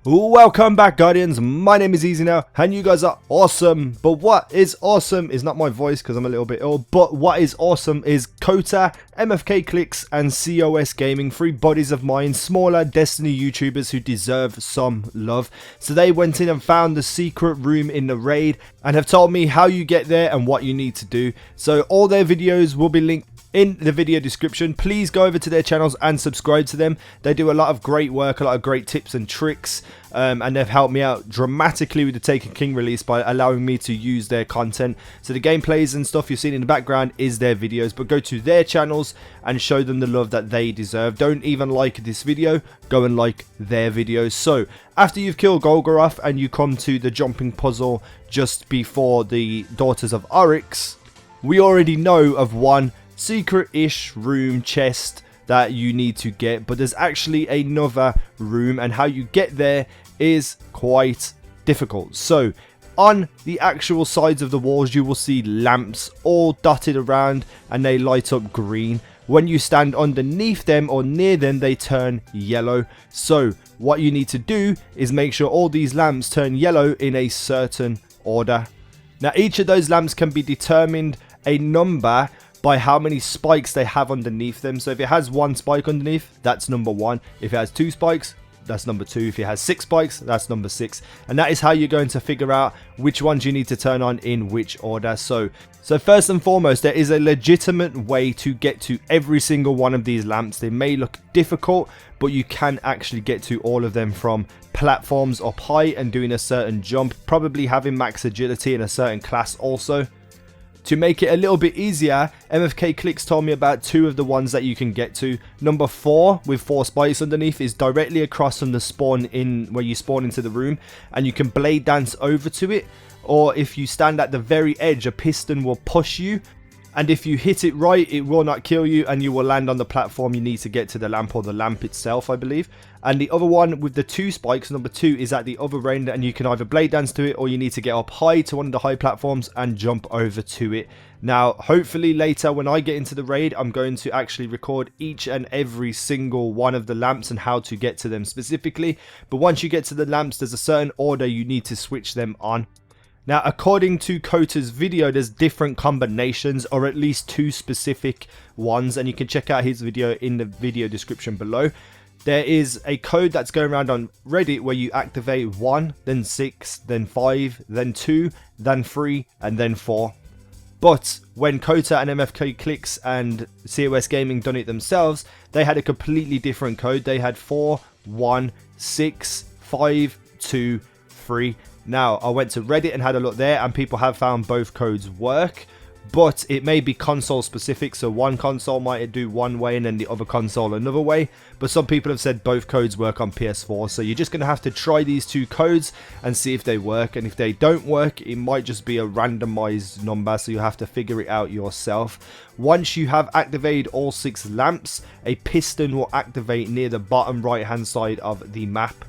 Welcome back, Guardians. My name is Easy now, and you guys are awesome. But what is awesome is not my voice because I'm a little bit ill, but what is awesome is Kota, MFK Clicks, and COS Gaming, three buddies of mine, smaller Destiny YouTubers who deserve some love. So they went in and found the secret room in the raid and have told me how you get there and what you need to do. So all their videos will be linked in the video description. Please go over to their channels and subscribe to them. They do a lot of great work, a lot of great tips and tricks, and they've helped me out dramatically with the Taken King release by allowing me to use their content. So the gameplays and stuff you're seeing in the background is their videos, but go to their channels and show them the love that they deserve. Don't even like this video, go and like their videos. So after you've killed Golgoroth and you come to the jumping puzzle just before the Daughters of Oryx, we already know of one secret-ish room chest that you need to get, but there's actually another room, and how you get there is quite difficult. So on the actual sides of the walls you will see lamps all dotted around and they light up green. When you stand underneath them or near them, they turn yellow. So what you need to do is make sure all these lamps turn yellow in a certain order. Now each of those lamps can be determined a number by how many spikes they have underneath them. So if it has one spike underneath, that's number 1. If it has 2 spikes, that's number 2. If it has 6 spikes, that's number 6. And that is how you're going to figure out which ones you need to turn on in which order. So first and foremost, there is a legitimate way to get to every single one of these lamps. They may look difficult, but you can actually get to all of them from platforms up high and doing a certain jump, probably having max agility in a certain class also. To make it a little bit easier, MFK Clicks told me about 2 of the ones that you can get to. Number 4 with 4 spikes underneath is directly across from the spawn in where you spawn into the room, and you can blade dance over to it, or if you stand at the very edge, a piston will push you, and if you hit it right, it will not kill you and you will land on the platform you need to get to the lamp, or the lamp itself, I believe. And the other one with the 2 spikes, number 2, is at the other end, and you can either blade dance to it or you need to get up high to one of the high platforms and jump over to it. Now hopefully later when I get into the raid, I'm going to actually record each and every single one of the lamps and how to get to them specifically. But once you get to the lamps, there's a certain order you need to switch them on. Now, according to Kota's video, there's different combinations, or at least 2 specific ones, and you can check out his video in the video description below. There is a code that's going around on Reddit where you activate 1, then 6, then 5, then 2, then 3, and then 4. But when Kota and MFK Clicks and COS Gaming done it themselves, they had a completely different code. They had 4, 1, 6, 5, 2, 3. Now, I went to Reddit and had a look there, and people have found both codes work, but it may be console specific, so one console might do one way and then the other console another way. But some people have said both codes work on PS4, so you're just going to have to try these 2 codes and see if they work, and if they don't work, it might just be a randomized number, so you'll have to figure it out yourself. Once you have activated all 6 lamps, a piston will activate near the bottom right hand side of the map.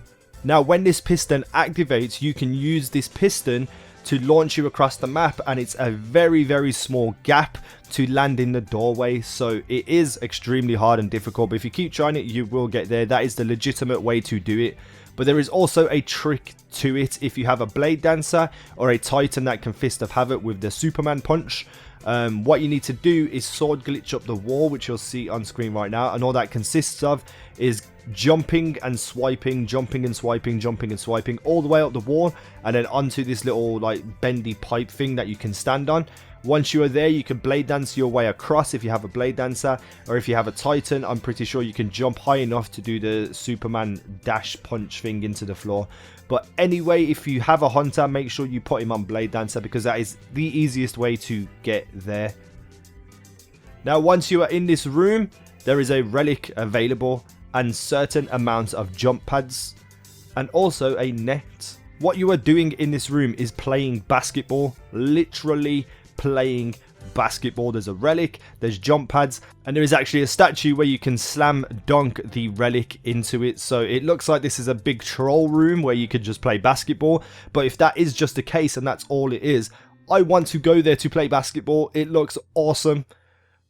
Now when this piston activates, you can use this piston to launch you across the map, and it's a very small gap to land in the doorway, so it is extremely hard and difficult, but if you keep trying it you will get there. That is the legitimate way to do it. But there is also a trick to it. If you have a blade dancer or a titan that can fist of havoc with the Superman punch, what you need to do is sword glitch up the wall, which you'll see on screen right now, and all that consists of is jumping and swiping, jumping and swiping, jumping and swiping all the way up the wall and then onto this little like bendy pipe thing that you can stand on. Once you are there, you can blade dance your way across if you have a blade dancer, or if you have a titan, I'm pretty sure you can jump high enough to do the Superman dash punch thing into the floor. But anyway, if you have a hunter, make sure you put him on blade dancer, because that is the easiest way to get there. Now once you are in this room, there is a relic available and certain amounts of jump pads and also a net. What you are doing in this room is playing basketball, literally playing basketball. There's a relic, there's jump pads, and there is actually a statue where you can slam dunk the relic into it. So it looks like this is a big troll room where you could just play basketball, but if that is just the case and that's all it is, I want to go there to play basketball. It looks awesome,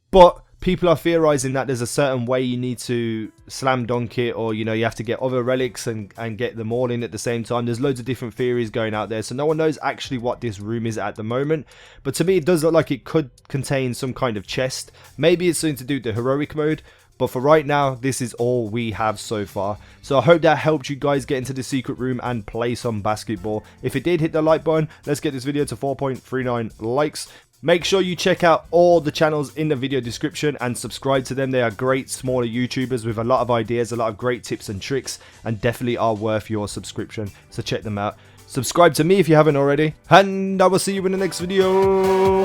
but people are theorizing that there's a certain way you need to slam dunk it, or you know, you have to get other relics and get them all in at the same time. There's loads of different theories going out there, so no one knows actually what this room is at the moment. But to me, it does look like it could contain some kind of chest. Maybe it's something to do with the heroic mode. But for right now, this is all we have so far. So I hope that helped you guys get into the secret room and play some basketball. If it did, hit the like button. Let's get this video to 4.39 likes. Make sure you check out all the channels in the video description and subscribe to them. They are great smaller YouTubers with a lot of ideas, a lot of great tips and tricks, and definitely are worth your subscription. So check them out. Subscribe to me if you haven't already. And I will see you in the next video.